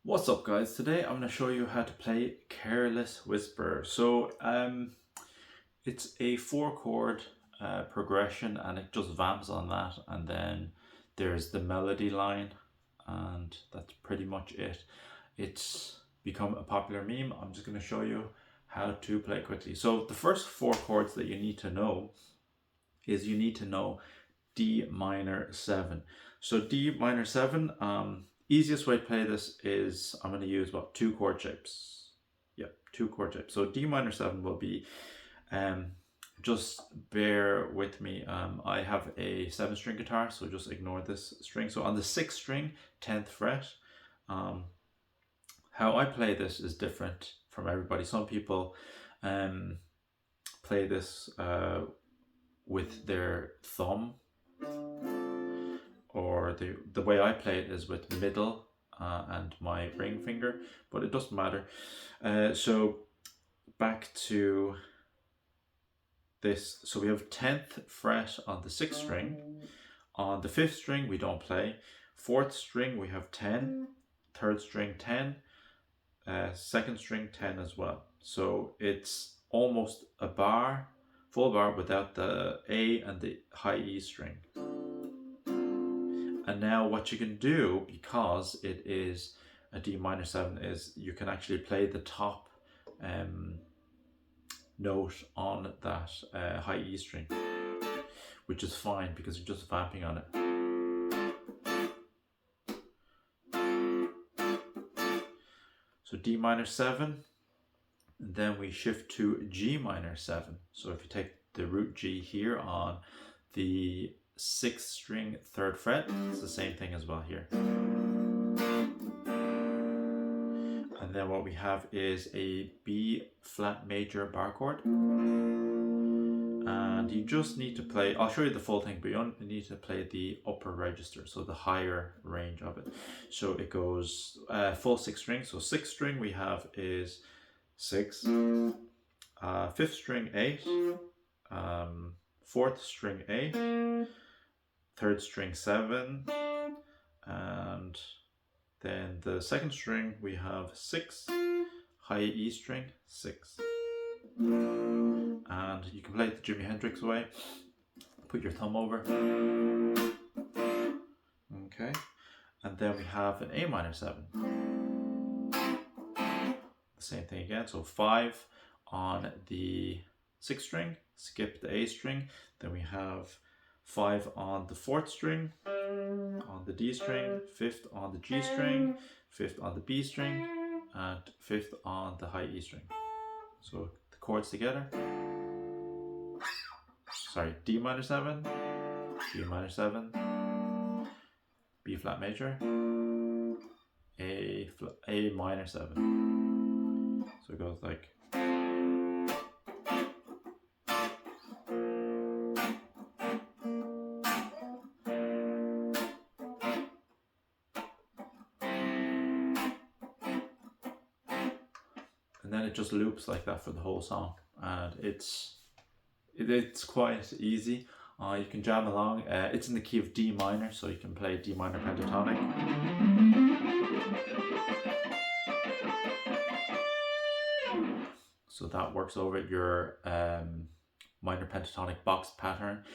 What's up guys? Today I'm going to show you how to play Careless Whisper. It's a 4 chord progression and it just vamps on that, and then there's the melody line, and that's pretty much it. It's become a popular meme. I'm just going to show you how to play it quickly. So the first 4 chords that you need to know is you need to know D minor 7. So D minor 7, easiest way to play this is I'm going to use 2 chord shapes. Yep, 2 chord shapes. So D minor 7 will be, just bear with me. I have a 7-string guitar, so just ignore this string. So on the 6th string, 10th fret, how I play this is different from everybody. Some people play this with their thumb, or the way I play it is with middle and my ring finger, but it doesn't matter. So back to this. So we have 10th fret on the 6th string. On the 5th string we don't play. 4th string we have 10. 3rd string 10. 2nd string 10 as well. So it's almost a bar, full bar, without the A and the high E string. And now what you can do, because it is a D minor 7, is you can actually play the top note on that high E string, which is fine because you're just vamping on it. So D minor 7, and then we shift to G minor 7. So if you take the root G here on the 6th string, 3rd fret, it's the same thing as well here. And then what we have is a B flat major bar chord. And you just need to play, I'll show you the full thing, but you only need to play the upper register, so the higher range of it. So it goes full 6 strings. So 6th string we have is 6, 5th string 8, 4th string 8, 3rd string 7, and then the 2nd string we have 6, high E string 6. And you can play it the Jimi Hendrix way. Put your thumb over. Okay. And then we have an A minor 7. The same thing again. So 5 on the 6th string, skip the A string. Then we have 5 on the 4th string, on the D string, 5th on the G string, 5th on the B string, and 5th on the high E string. So the chords together. Sorry, D minor 7, G minor 7, B flat major, A minor 7. So it goes like. And then it just loops like that for the whole song, and it's quite easy. You can jam along. It's in the key of D minor, so you can play D minor pentatonic. So that works over your minor pentatonic box pattern.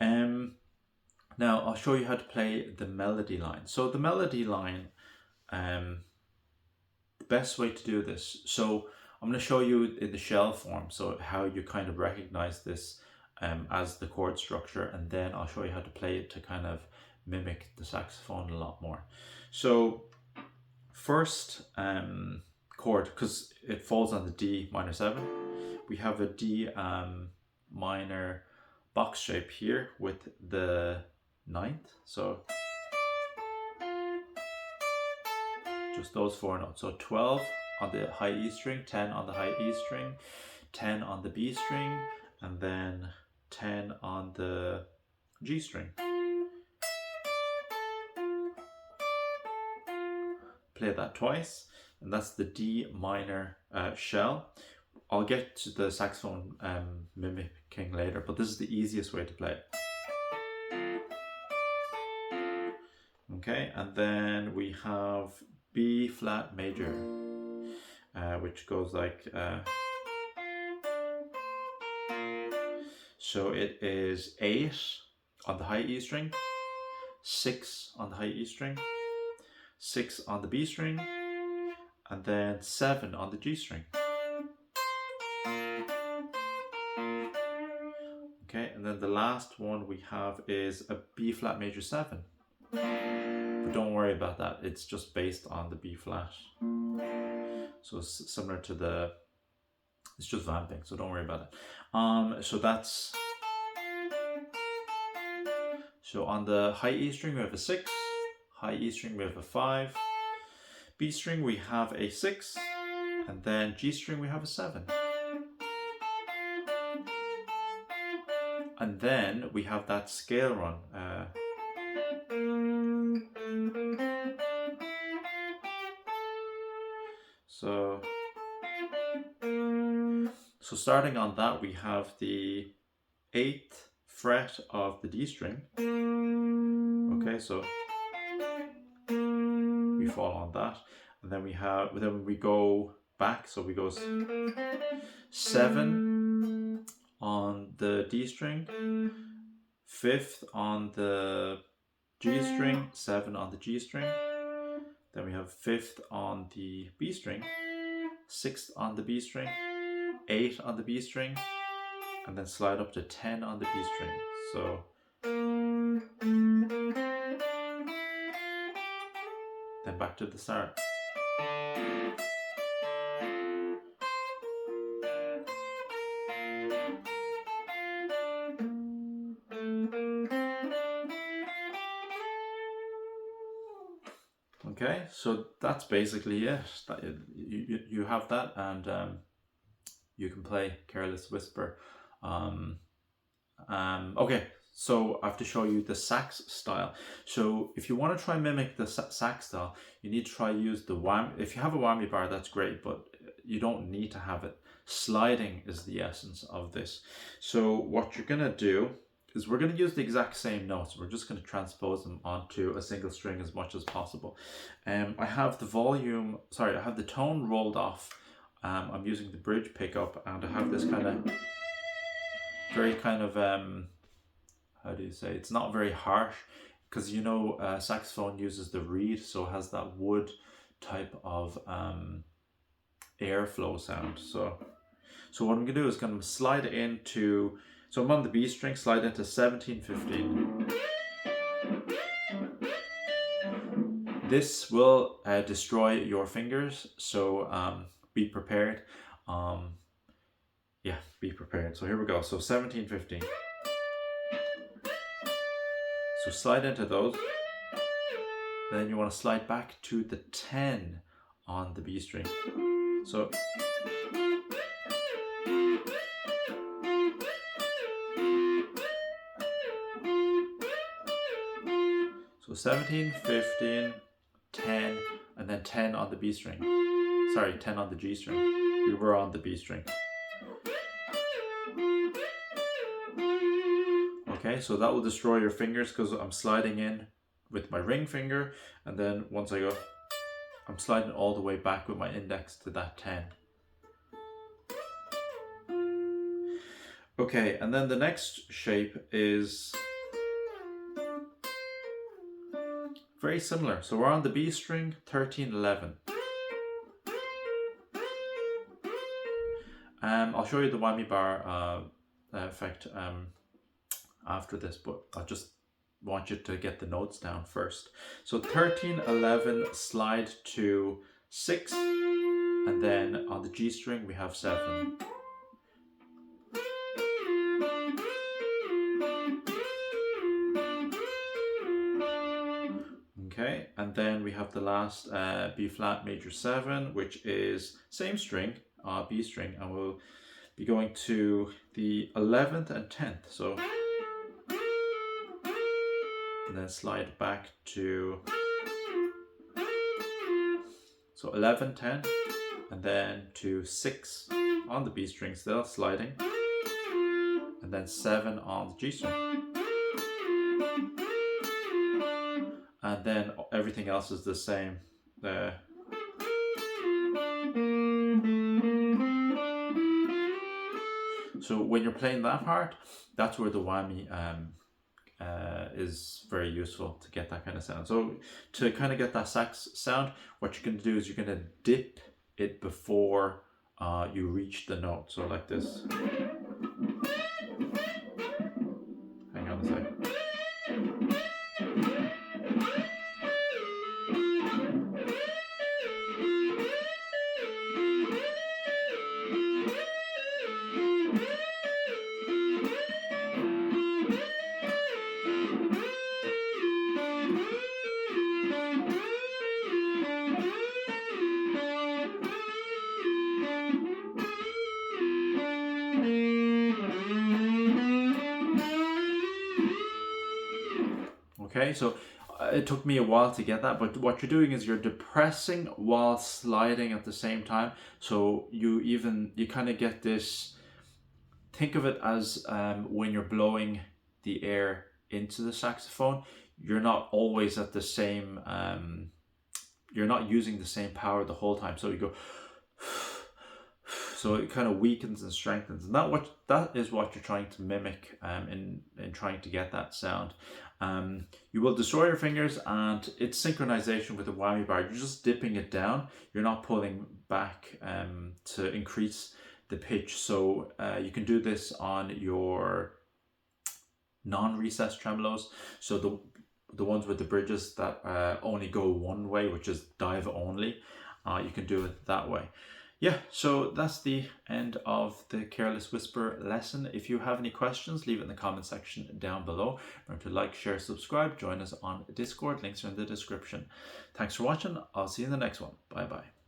Now I'll show you how to play the melody line. So the melody line, the best way to do this, so I'm going to show you in the shell form, so how you kind of recognize this as the chord structure, and then I'll show you how to play it to kind of mimic the saxophone a lot more. So first chord, because it falls on the D minor 7, we have a D minor box shape here with the 9th. So just those 4 notes. So 12 on the high E string, 10 on the high E string, 10 on the B string, and then 10 on the G string. Play that twice, and that's the D minor shell. I'll get to the saxophone mimicking later, but this is the easiest way to play it. Okay, and then we have B flat major, which goes like, so it is 8 on the high E string, 6 on the high E string, 6 on the B string, and then 7 on the G string. Okay, and then the last one we have is a B flat major 7. But don't worry about that, it's just based on the B flat. So it's similar to the, it's just vamping, so don't worry about it. So that's, so on the high E string we have a 6, high E string we have a 5, B string we have a 6, and then G string we have a 7. And then we have that scale run. So starting on that, we have the 8th fret of the D string. Okay, so we fall on that, and then we go back. So we go 7 on the D string, 5th on the G string, 7 on the G string. Then we have 5th on the B string, 6th on the B string, 8 on the B string, and then slide up to 10 on the B string. So then back to the start. Okay, so that's basically it. You have that, and you can play Careless Whisper. Okay, so I have to show you the sax style. So if you want to try and mimic the sax style, you need to try use the whammy. If you have a whammy bar, that's great, but you don't need to have it. Sliding is the essence of this. So what you're gonna do is we're going to use the exact same notes. We're just going to transpose them onto a single string as much as possible. I have the I have the tone rolled off. I'm using the bridge pickup, and I have this kind of very kind of, how do you say, it's not very harsh, because you know saxophone uses the reed, so it has that wood type of airflow sound. So what I'm going to do is going to slide it into, so I'm on the B string, slide into 17-15. This will destroy your fingers, so be prepared. Yeah, be prepared. So here we go. So 17-15. So slide into those. Then you want to slide back to the 10 on the B string. So So 17, 15, 10, and then 10 on the B string. Sorry, 10 on the G string. We were on the B string. Okay, so that will destroy your fingers because I'm sliding in with my ring finger, and then once I go, I'm sliding all the way back with my index to that 10. Okay, and then the next shape is very similar. So we're on the B string, 13, 11. I'll show you the whammy bar effect after this, but I just want you to get the notes down first. So 13, 11, slide to 6, and then on the G string we have 7. Okay, and then we have the last B flat major 7, which is same string, B string, and we'll be going to the 11th and 10th. So, and then slide back to, so 11, 10, and then to 6 on the B string still, sliding, and then 7 on the G string. And then everything else is the same. So when you're playing that part, that's where the whammy is very useful to get that kind of sound. So to kind of get that sax sound, what you're going to do is you're going to dip it before you reach the note. So like this. Hang on a sec. Okay, so it took me a while to get that, but what you're doing is you're depressing while sliding at the same time. So you kind of get this, think of it as when you're blowing the air into the saxophone, you're not always at the same, you're not using the same power the whole time. So you go, so it kind of weakens and strengthens, and that is what you're trying to mimic in trying to get that sound. You will destroy your fingers, and it's synchronization with the whammy bar. You're just dipping it down. You're not pulling back to increase the pitch. So you can do this on your non-recessed tremolos. So the ones with the bridges that only go one way, which is dive only, you can do it that way. Yeah, so that's the end of the Careless Whisper lesson. If you have any questions, leave it in the comment section down below. Remember to like, share, subscribe, join us on Discord. Links are in the description. Thanks for watching. I'll see you in the next one. Bye bye.